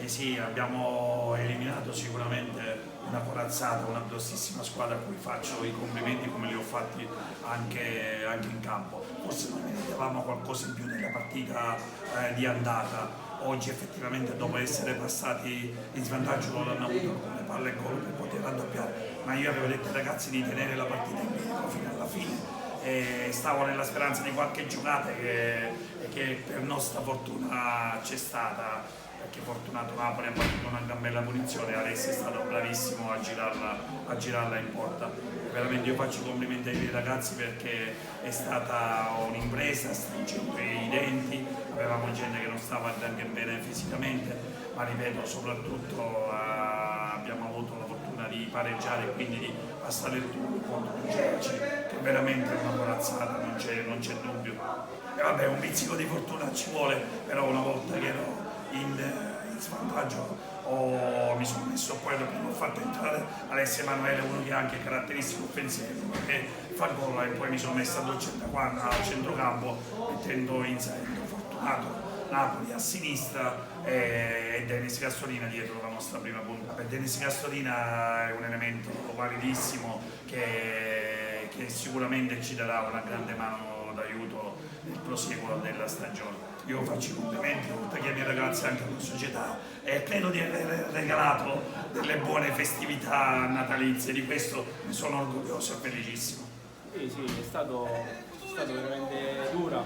sì, abbiamo eliminato sicuramente una corazzata, una grossissima squadra a cui faccio i complimenti come li ho fatti anche in campo. Forse noi meritavamo qualcosa in più nella partita di andata. Oggi effettivamente dopo essere passati in svantaggio loro hanno avuto alcune palle e gol per poter raddoppiare, ma io avevo detto ai ragazzi di tenere la partita in bilico fino alla fine e stavo nella speranza di qualche giocata che per nostra fortuna c'è stata, perché fortunato Napoli ha battuto una gran bella punizione e Alessio è stato bravissimo a girarla in porta. Veramente io faccio i complimenti ai miei ragazzi perché è stata un'impresa, stringendo i denti, avevamo gente che non stava anche bene fisicamente, ma ripeto soprattutto abbiamo avuto la fortuna di pareggiare e quindi di passare il turno contro un Gioci che veramente è una corazzata, non c'è dubbio. E vabbè, un pizzico di fortuna ci vuole, però una volta che ero in svantaggio mi sono messo poi dopo ho fatto entrare Alessio Emanuele, uno che ha anche caratteristiche offensive, uno che fa gol, e poi mi sono messo al centrocampo inserendo Fortunato Napoli a sinistra e Denis Castolina dietro la nostra prima punta. Denis Castolina è un elemento validissimo che sicuramente ci darà una grande mano d'aiuto nel prosieguo della stagione. Io faccio i complimenti oltre che ai miei ragazzi anche alla società e credo di aver regalato delle buone festività natalizie, di questo ne sono orgoglioso e felicissimo. Sì, è stato veramente dura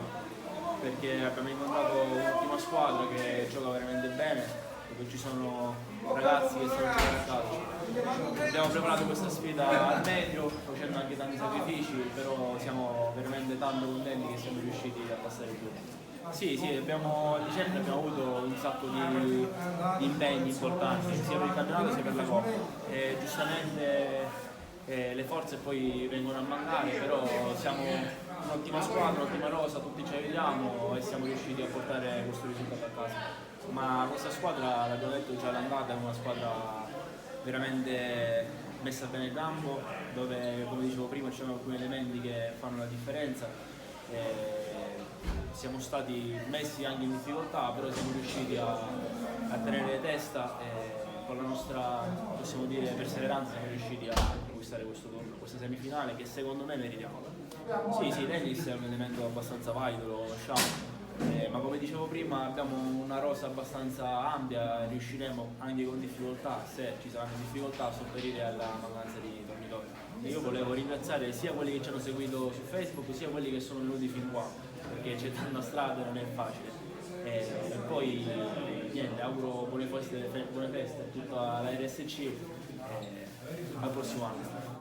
perché abbiamo incontrato un'ottima squadra che gioca veramente bene, dove ci sono ragazzi che stanno giocando a calcio. Abbiamo preparato questa sfida al meglio, facendo anche tanti sacrifici, però siamo veramente tanto contenti che siamo riusciti a passare il turno. Sì, a dicembre abbiamo avuto un sacco di impegni importanti, sia per il campionato sia per la Coppa. E giustamente le forze poi vengono a mancare, però siamo un'ottima squadra, un'ottima rosa, tutti ci aiutiamo e siamo riusciti a portare questo risultato a casa. Ma questa squadra, l'abbiamo detto già all'andata, è una squadra veramente messa bene in campo, dove come dicevo prima ci sono alcuni elementi che fanno la differenza. Siamo stati messi anche in difficoltà, però siamo riusciti a tenere testa e con la nostra, possiamo dire, perseveranza siamo riusciti a conquistare questo turno, questa semifinale che secondo me meritiamo. Sì, Dennis è un elemento abbastanza valido, lo conosciamo, ma come dicevo prima abbiamo una rosa abbastanza ampia, riusciremo anche con difficoltà, se ci saranno difficoltà, a sopperire alla mancanza di dormitori. Io volevo ringraziare sia quelli che ci hanno seguito su Facebook sia quelli che sono venuti fin qua, perché c'è tanta strada e non è facile. E poi niente, auguro buone feste a tutta la RSC e al prossimo anno.